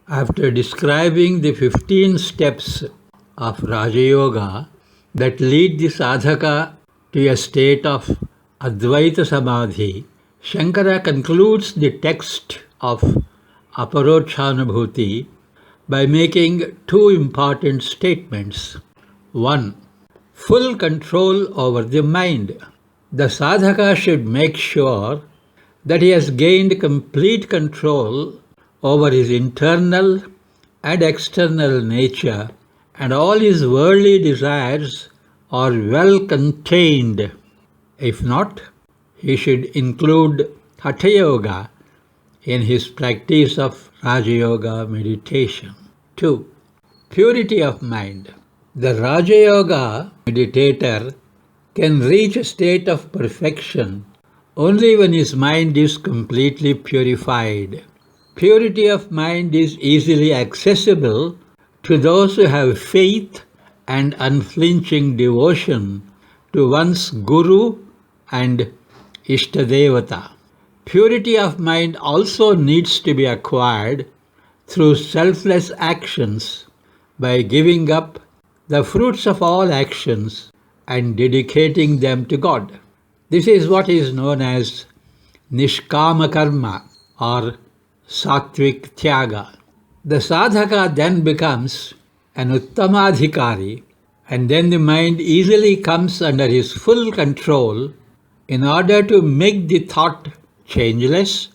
After describing the 15 steps of Raja Yoga that lead the sadhaka to a state of Advaita Samadhi, Shankara concludes the text of Aparochanubhuti by making two important statements. 1. Full control over the mind. The sadhaka should make sure that he has gained complete control over his internal and external nature, and all his worldly desires are well contained. If not, he should include Hatha Yoga in his practice of Raja Yoga meditation. 2. Purity of mind. The Raja Yoga meditator can reach a state of perfection only when his mind is completely purified. Purity of mind is easily accessible to those who have faith and unflinching devotion to one's Guru and Ishtadevata. Purity of mind also needs to be acquired through selfless actions by giving up the fruits of all actions and dedicating them to God. This is what is known as Nishkama Karma or Sattvic Tyaga. The sadhaka then becomes an Uttamadhikari, and then the mind easily comes under his full control in order to make the thought changeless,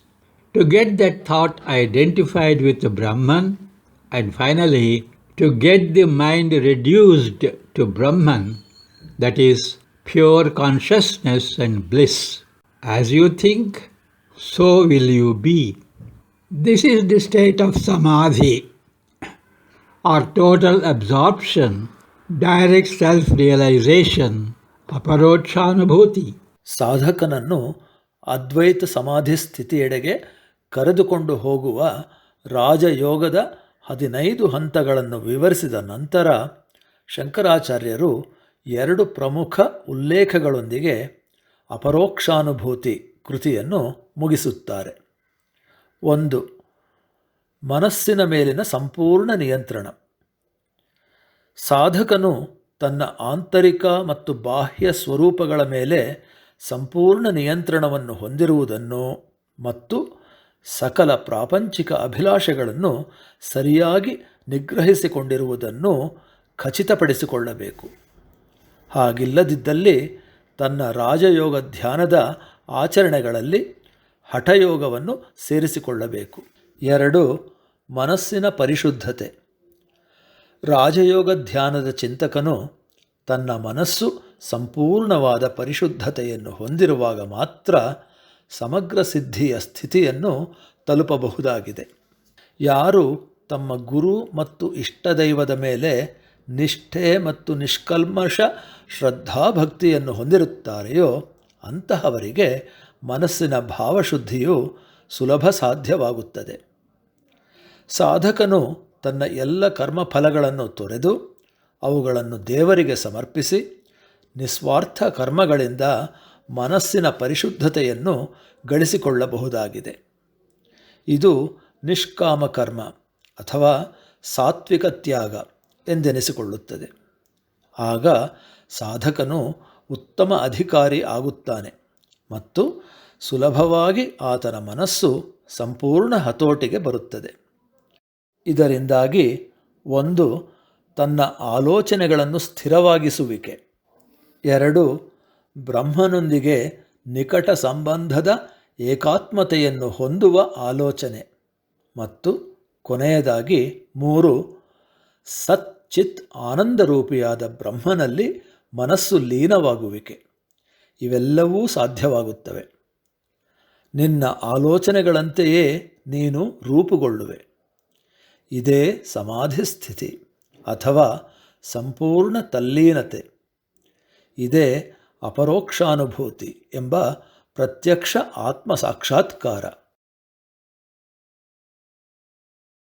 to get that thought identified with the Brahman, and finally to get the mind reduced to Brahman, that is, pure consciousness and bliss. As you think, so will you be. This is the state of samadhi, or total absorption, direct self-realization, aparochanubhuti. ಸಾಧಕನನ್ನು ಅದ್ವೈತ ಸಮಾಧಿ ಸ್ಥಿತಿಯೆಡೆಗೆ ಕರೆದುಕೊಂಡು ಹೋಗುವ ರಾಜಯೋಗದ 15 ಹಂತಗಳನ್ನು ವಿವರಿಸಿದ ನಂತರ ಶಂಕರಾಚಾರ್ಯರು 2 ಪ್ರಮುಖ ಉಲ್ಲೇಖಗಳೊಂದಿಗೆ ಅಪರೋಕ್ಷಾನುಭೂತಿ ಕೃತಿಯನ್ನು ಮುಗಿಸುತ್ತಾರೆ. 1. ಮನಸ್ಸಿನ ಮೇಲಿನ ಸಂಪೂರ್ಣ ನಿಯಂತ್ರಣ. ಸಾಧಕನು ತನ್ನ ಆಂತರಿಕ ಮತ್ತು ಬಾಹ್ಯ ಸ್ವರೂಪಗಳ ಮೇಲೆ ಸಂಪೂರ್ಣ ನಿಯಂತ್ರಣವನ್ನು ಹೊಂದಿರುವುದನ್ನು ಮತ್ತು ಸಕಲ ಪ್ರಾಪಂಚಿಕ ಅಭಿಲಾಷೆಗಳನ್ನು ಸರಿಯಾಗಿ ನಿಗ್ರಹಿಸಿಕೊಂಡಿರುವುದನ್ನು ಖಚಿತಪಡಿಸಿಕೊಳ್ಳಬೇಕು. ಹಾಗಿಲ್ಲದಿದ್ದಲ್ಲಿ ತನ್ನ ರಾಜಯೋಗ ಧ್ಯಾನದ ಆಚರಣೆಗಳಲ್ಲಿ ಹಠಯೋಗವನ್ನು ಸೇರಿಸಿಕೊಳ್ಳಬೇಕು. 2. ಮನಸ್ಸಿನ ಪರಿಶುದ್ಧತೆ. ರಾಜಯೋಗ ಧ್ಯಾನದ ಚಿಂತಕನು ತನ್ನ ಮನಸ್ಸು ಸಂಪೂರ್ಣವಾದ ಪರಿಶುದ್ಧತೆಯನ್ನು ಹೊಂದಿರುವಾಗ ಮಾತ್ರ ಸಮಗ್ರ ಸಿದ್ಧಿಯ ಸ್ಥಿತಿಯನ್ನು ತಲುಪಬಹುದಾಗಿದೆ. ಯಾರು ತಮ್ಮ ಗುರು ಮತ್ತು ಇಷ್ಟದೈವದ ಮೇಲೆ ನಿಷ್ಠೆ ಮತ್ತು ನಿಷ್ಕಲ್ಮಶ ಶ್ರದ್ಧಾಭಕ್ತಿಯನ್ನು ಹೊಂದಿರುತ್ತಾರೆಯೋ ಅಂತಹವರಿಗೆ ಮನಸ್ಸಿನ ಭಾವಶುದ್ಧಿಯು ಸುಲಭ ಸಾಧ್ಯವಾಗುತ್ತದೆ. ಸಾಧಕನು ತನ್ನ ಎಲ್ಲ ಕರ್ಮಫಲಗಳನ್ನು ತೊರೆದು ಅವುಗಳನ್ನು ದೇವರಿಗೆ ಸಮರ್ಪಿಸಿ ನಿಸ್ವಾರ್ಥ ಕರ್ಮಗಳಿಂದ ಮನಸ್ಸಿನ ಪರಿಶುದ್ಧತೆಯನ್ನು ಗಳಿಸಿಕೊಳ್ಳಬಹುದಾಗಿದೆ. ಇದು ನಿಷ್ಕಾಮ ಕರ್ಮ ಅಥವಾ ಸಾತ್ವಿಕ ತ್ಯಾಗ ಎಂದೆನಿಸಿಕೊಳ್ಳುತ್ತದೆ. ಆಗ ಸಾಧಕನು ಉತ್ತಮ ಅಧಿಕಾರಿ ಆಗುತ್ತಾನೆ ಮತ್ತು ಸುಲಭವಾಗಿ ಆತನ ಮನಸ್ಸು ಸಂಪೂರ್ಣ ಹತೋಟಿಗೆ ಬರುತ್ತದೆ. ಇದರಿಂದಾಗಿ 1. ತನ್ನ ಆಲೋಚನೆಗಳನ್ನು ಸ್ಥಿರವಾಗಿಸುವಿಕೆ. 2. ಬ್ರಹ್ಮನೊಂದಿಗೆ ನಿಕಟ ಸಂಬಂಧದ ಏಕಾತ್ಮತೆಯನ್ನು ಹೊಂದುವ ಆಲೋಚನೆ ಮತ್ತು ಕೊನೆಯದಾಗಿ 3. ಸಚ್ಚಿತ್ ಆನಂದರೂಪಿಯಾದ ಬ್ರಹ್ಮನಲ್ಲಿ ಮನಸ್ಸು ಲೀನವಾಗುವಿಕೆ. ಇವೆಲ್ಲವೂ ಸಾಧ್ಯವಾಗುತ್ತವೆ. ನಿನ್ನ ಆಲೋಚನೆಗಳಂತೆಯೇ ನೀನು ರೂಪುಗೊಳ್ಳುವೆ. ಇದೇ ಸಮಾಧಿ ಸ್ಥಿತಿ ಅಥವಾ ಸಂಪೂರ್ಣ ತಲ್ಲೀನತೆ. ಇದೇ ಅಪರೋಕ್ಷಾನುಭೂತಿ ಎಂಬ ಪ್ರತ್ಯಕ್ಷ ಆತ್ಮ ಸಾಕ್ಷಾತ್ಕಾರ.